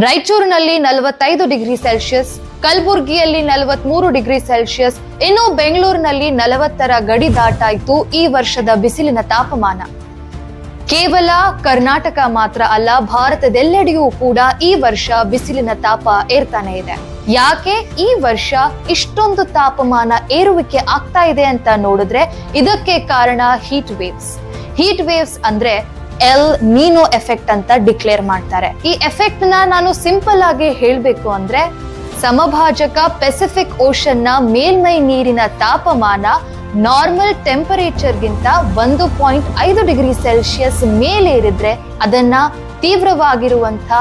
ರಾಯಚೂರಿನಲ್ಲಿ 45 degree Celsius, ಕಲಬುರಗಿಯಲ್ಲಿ 43 degree Celsius, ಇನ್ನು ಬೆಂಗಳೂರಿನಲ್ಲಿ 40ರ ಗಡಿ ದಾಟಾಯಿತು ಈ ವರ್ಷದ ಬಿಸಿಲಿನ ತಾಪಮಾನ. ಕೇವಲ ಕರ್ನಾಟಕ ಮಾತ್ರ ಅಲ್ಲ, ಭಾರತದೆಲ್ಲೆಡೆಯೂ ಕೂಡ ಈ ವರ್ಷ ಬಿಸಿಲಿನ ತಾಪ ಏರ್ತಾನೆ ಇದೆ. ಯಾಕೆ ಈ ವರ್ಷ ಇಷ್ಟೊಂದು ತಾಪಮಾನ ಏರುವಿಕೆ ಆಗ್ತಾ ಇದೆ ಅಂತ ನೋಡಿದ್ರೆ ಇದಕ್ಕೆ ಕಾರಣ ಹೀಟ್ ವೇವ್ಸ್. ಹೀಟ್ ವೇವ್ಸ್ ಅಂದ್ರೆ ಎಲ್ ನೀನೋ ಎಫೆಕ್ಟ್ ಅಂತ ಡಿಕ್ಲೇರ್ ಮಾಡ್ತಾರೆ. ಈ ಎಫೆಕ್ಟ್ ನಾನು ಸಿಂಪಲ್ ಆಗಿ ಹೇಳ್ಬೇಕು ಅಂದ್ರೆ ಸಮಭಾಜಕ ಪೆಸಿಫಿಕ್ ಓಷನ್ ನ ಮೇಲ್ಮೈ ನೀರಿನ ತಾಪಮಾನ ನಾರ್ಮಲ್ ಟೆಂಪರೇಚರ್ ಗಿಂತ 1.5 ಡಿಗ್ರಿ ಸೆಲ್ಸಿಯಸ್ ಮೇಲೇರಿದ್ರೆ ಅದನ್ನ ತೀವ್ರವಾಗಿರುವಂತ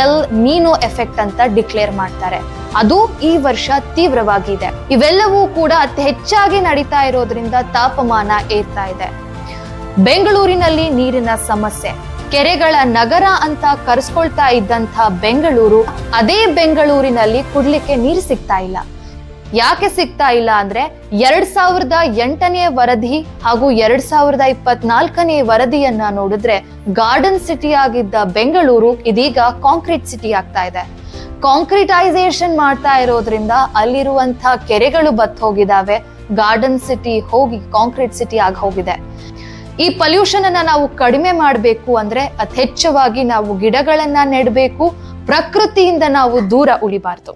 ಎಲ್ ನೀನೋ ಎಫೆಕ್ಟ್ ಅಂತ ಡಿಕ್ಲೇರ್ ಮಾಡ್ತಾರೆ. ಅದು ಈ ವರ್ಷ ತೀವ್ರವಾಗಿದೆ. ಇವೆಲ್ಲವೂ ಕೂಡ ಅತಿ ಹೆಚ್ಚಾಗಿ ನಡೀತಾ ಇರೋದ್ರಿಂದ ತಾಪಮಾನ ಏರ್ತಾ ಇದೆ. ಬೆಂಗಳೂರಿನಲ್ಲಿ ನೀರಿನ ಸಮಸ್ಯೆ. ಕೆರೆಗಳ ನಗರ ಅಂತ ಕರೆಸ್ಕೊಳ್ತಾ ಇದ್ದಂತ ಬೆಂಗಳೂರು, ಅದೇ ಬೆಂಗಳೂರಿನಲ್ಲಿ ಕುಡ್ಲಿಕ್ಕೆ ನೀರು ಸಿಗ್ತಾ ಇಲ್ಲ. ಯಾಕೆ ಸಿಗ್ತಾ ಇಲ್ಲ ಅಂದ್ರೆ 2008ನೇ ವರದಿ ಹಾಗೂ 2024ನೇ ವರದಿಯನ್ನ ನೋಡಿದ್ರೆ ಗಾರ್ಡನ್ ಸಿಟಿ ಆಗಿದ್ದ ಬೆಂಗಳೂರು ಇದೀಗ ಕಾಂಕ್ರೀಟ್ ಸಿಟಿ ಆಗ್ತಾ ಇದೆ. ಕಾಂಕ್ರೀಟೈಸೇಷನ್ ಮಾಡ್ತಾ ಇರೋದ್ರಿಂದ ಅಲ್ಲಿರುವಂತ ಕೆರೆಗಳು ಬತ್ ಹೋಗಿದಾವೆ. ಗಾರ್ಡನ್ ಸಿಟಿ ಹೋಗಿ ಕಾಂಕ್ರೀಟ್ ಸಿಟಿ ಆಗಿ ಹೋಗಿದೆ. ಈ ಪೊಲ್ಯೂಷನ್ ಅನ್ನ ನಾವು ಕಡಿಮೆ ಮಾಡಬೇಕು ಅಂದ್ರೆ ಯಥೇಚ್ಛವಾಗಿ ನಾವು ಗಿಡಗಳನ್ನ ನೆಡಬೇಕು. ಪ್ರಕೃತಿಯಿಂದ ನಾವು ದೂರ ಉಳಿಬಾರ್ದು.